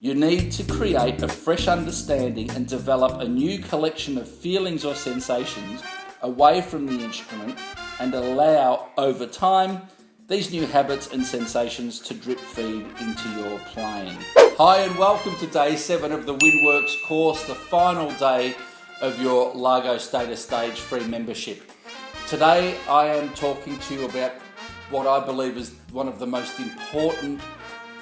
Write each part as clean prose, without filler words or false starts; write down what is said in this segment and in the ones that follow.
You need to create a fresh understanding and develop a new collection of feelings or sensations away from the instrument and allow, over time, these new habits and sensations to drip feed into your playing. Hi and welcome to day 7 of the WindWorks course, the final day of your Largo Status Stage free membership. Today I am talking to you about what I believe is one of the most important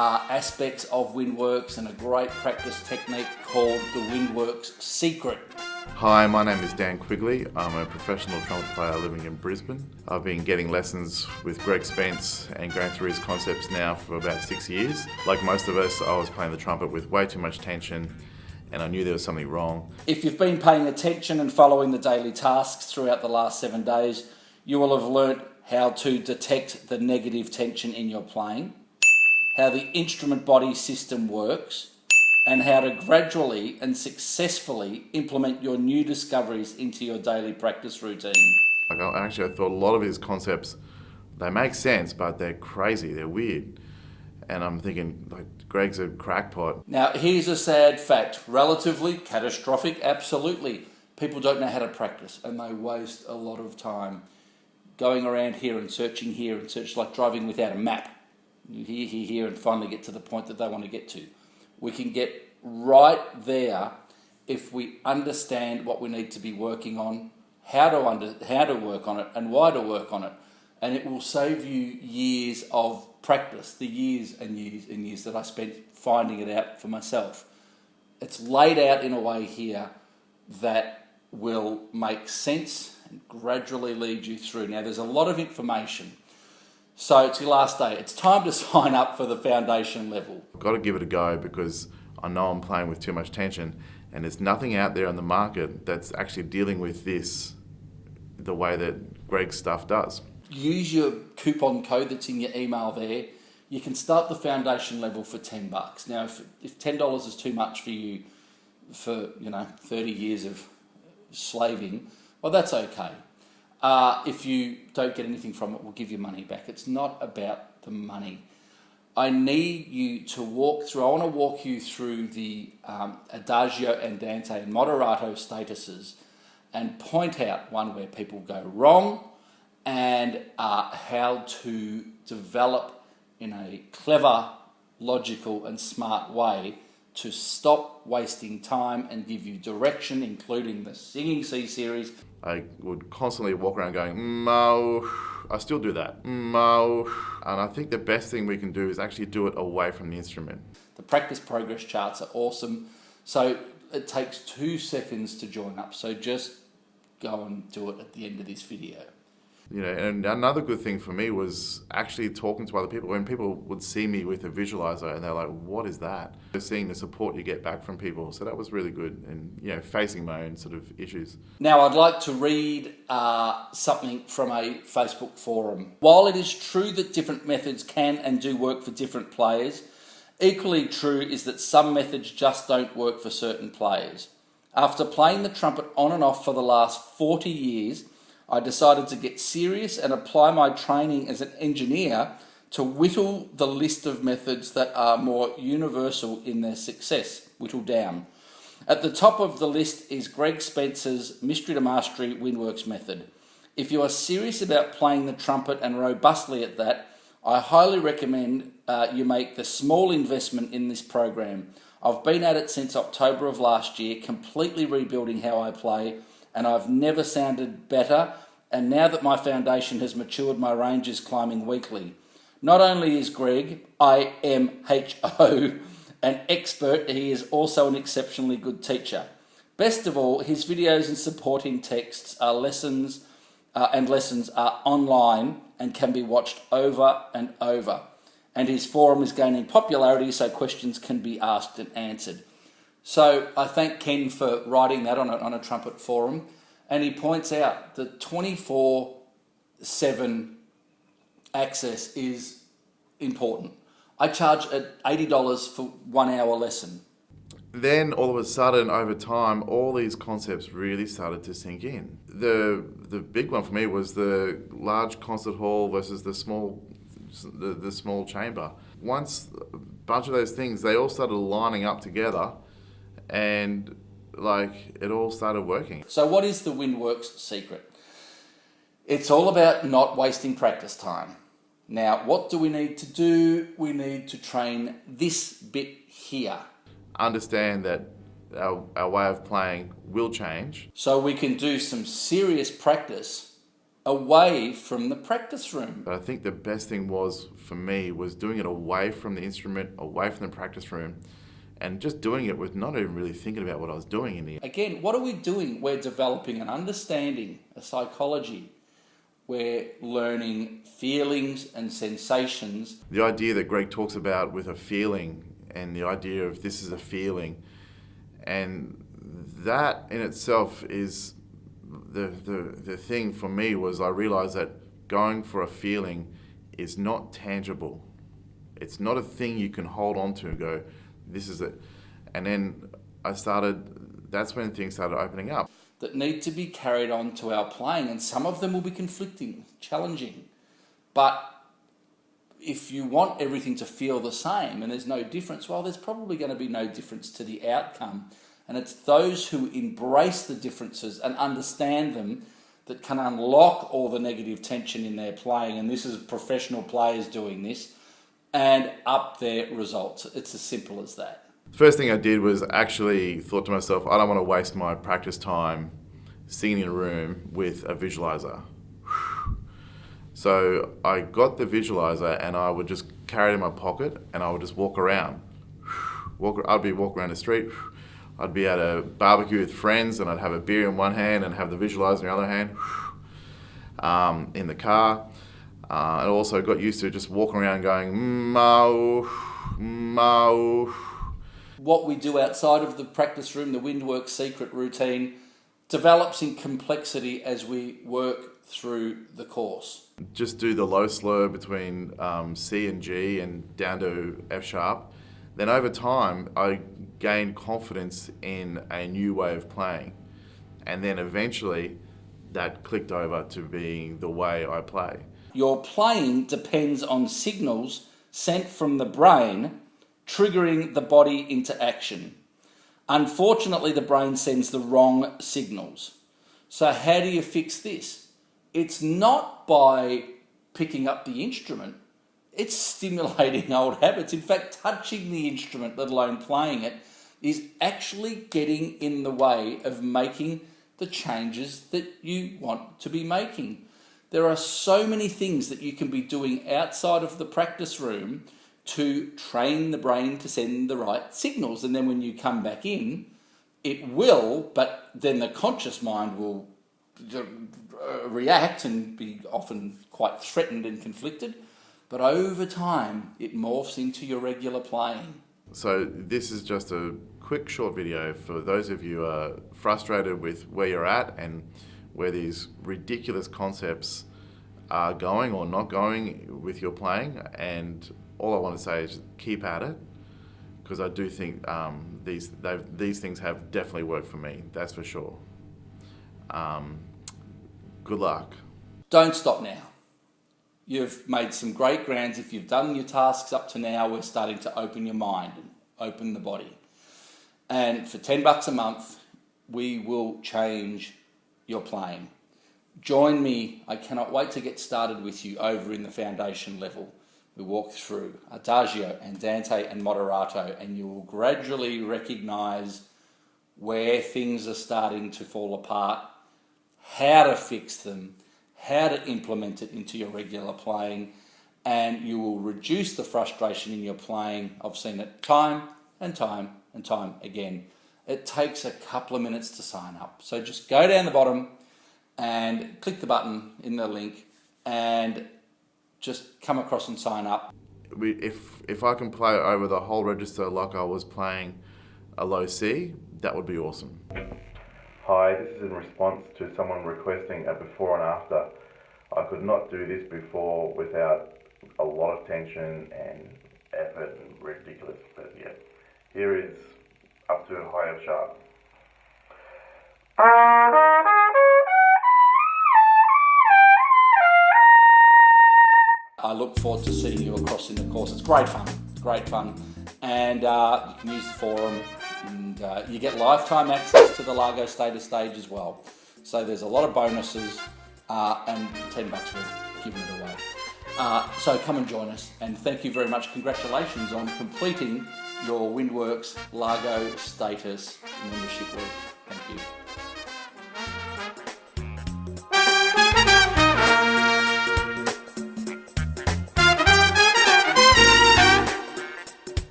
aspects of WindWorks and a great practice technique called the WindWorks Secret. Hi, my name is Dan Quigley. I'm a professional trumpet player living in Brisbane. I've been getting lessons with Spence and going through his concepts now for about 6 years. Like most of us, I was playing the trumpet with way too much tension and I knew there was something wrong. If you've been paying attention and following the daily tasks throughout the last 7 days, you will have learnt how to detect the negative tension in your playing, how the instrument body system works, and how to gradually and successfully implement your new discoveries into your daily practice routine. I thought a lot of his concepts, they make sense, but they're crazy, they're weird. And I'm thinking, like, Greg's a crackpot. Now, here's a sad fact. Relatively catastrophic, absolutely. People don't know how to practice, and they waste a lot of time going around here and searching like driving without a map. You hear, and finally get to the point that they want to get to. We can get right there if we understand what we need to be working on, how to work on it, and why to work on it. And it will save you years of practice, the years and years and years that I spent finding it out for myself. It's laid out in a way here that will make sense and gradually lead you through. Now, there's a lot of information. So it's your last day. It's time to sign up for the foundation level. I've got to give it a go because I know I'm playing with too much tension and there's nothing out there on the market that's actually dealing with this the way that Greg's stuff does. Use your coupon code that's in your email there. You can start the foundation level for $10. Now, if $10 is too much for you for 30 years of slaving, well, that's okay. If you don't get anything from it, we'll give you money back. It's not about the money. I need you to walk through, I want to walk you through the Adagio, Andante and Moderato statuses and point out one where people go wrong and how to develop in a clever, logical and smart way to stop wasting time and give you direction, including the Singing C series. I would constantly walk around going, mo. I still do that, mo. And I think the best thing we can do is actually do it away from the instrument. The practice progress charts are awesome. So it takes 2 seconds to join up. So just go and do it at the end of this video. And another good thing for me was actually talking to other people. When people would see me with a visualizer and they're like, what is that? Seeing the support you get back from people. So that was really good and, facing my own sort of issues. Now, I'd like to read something from a Facebook forum. While it is true that different methods can and do work for different players, equally true is that some methods just don't work for certain players. After playing the trumpet on and off for the last 40 years, I decided to get serious and apply my training as an engineer to whittle the list of methods that are more universal in their success, whittle down. At the top of the list is Greg Spence's Mystery to Mastery WindWorks method. If you are serious about playing the trumpet and robustly at that, I highly recommend you make the small investment in this program. I've been at it since October of last year, completely rebuilding how I play, and I've never sounded better, and now that my foundation has matured, my range is climbing weekly. Not only is Greg, IMHO, an expert, he is also an exceptionally good teacher. Best of all, his videos and supporting texts are lessons are online and can be watched over and over. And his forum is gaining popularity, so questions can be asked and answered. So I thank Ken for writing that on a trumpet forum, and he points out that 24/7 access is important. I charge at $80 for 1 hour lesson. Then all of a sudden, over time, all these concepts really started to sink in. The big one for me was the large concert hall versus the small chamber. once a bunch of those things, they all started lining up together, and like it all started working. So what is the WindWorks secret? It's all about not wasting practice time. Now, what do we need to do? We need to train this bit here. Understand that our way of playing will change. So we can do some serious practice away from the practice room. But I think the best thing for me was doing it away from the instrument, away from the practice room, and just doing it with not even really thinking about what I was doing in the end. Again, what are we doing? We're developing an understanding, a psychology. We're learning feelings and sensations. The idea that Greg talks about with a feeling, and the idea of this is a feeling, and that in itself is the thing for me was I realized that going for a feeling is not tangible. It's not a thing you can hold on to and go, this is it. And then that's when things started opening up. That need to be carried on to our playing, and some of them will be conflicting, challenging. But if you want everything to feel the same and there's no difference, well, there's probably going to be no difference to the outcome. And it's those who embrace the differences and understand them that can unlock all the negative tension in their playing. And this is professional players doing this, and up their results. It's as simple as that. First thing I did was actually thought to myself, I don't want to waste my practice time sitting in a room with a visualizer. So I got the visualizer and I would just carry it in my pocket and I would just walk around. I'd be walking around the street. I'd be at a barbecue with friends and I'd have a beer in one hand and have the visualizer in the other hand. In the car. I also got used to just walking around going, Mao, Mao. What we do outside of the practice room, the WindWorks Secret routine, develops in complexity as we work through the course. Just do the low slur between C and G and down to F sharp. Then over time, I gained confidence in a new way of playing. And then eventually, that clicked over to being the way I play. Your playing depends on signals sent from the brain triggering the body into action. Unfortunately, the brain sends the wrong signals. So how do you fix this? It's not by picking up the instrument. It's stimulating old habits. In fact, touching the instrument, let alone playing it, is actually getting in the way of making the changes that you want to be making. There are so many things that you can be doing outside of the practice room to train the brain to send the right signals. And then when you come back in, it will, but then the conscious mind will react and be often quite threatened and conflicted. But over time, it morphs into your regular playing. So this is just a quick short video for those of you who are frustrated with where you're at and where these ridiculous concepts are going or not going with your playing. And all I want to say is keep at it, because I do think these things have definitely worked for me, that's for sure. Good luck. Don't stop now. You've made some great grounds. If you've done your tasks up to now, we're starting to open your mind and open the body. And for $10 a month, we will change your playing. Join me. I cannot wait to get started with you over in the foundation level. We walk through Adagio, Andante and Moderato, and you will gradually recognise where things are starting to fall apart, how to fix them, how to implement it into your regular playing, and you will reduce the frustration in your playing. I've seen it time and time and time again. It takes a couple of minutes to sign up. So just go down the bottom and click the button in the link and just come across and sign up. If I can play over the whole register like I was playing a low C, that would be awesome. Hi, this is in response to someone requesting a before and after. I could not do this before without a lot of tension and effort and ridiculous, but yeah. Here is up to high F sharp. I look look forward to seeing you across in the course. It's great fun, and you can use the forum, and you get lifetime access to the Largo Status stage as well. So there's a lot of bonuses, and $10 we're giving it away. So come and join us, and thank you very much. Congratulations on completing your WindWorks Largo Status membership week. Thank you.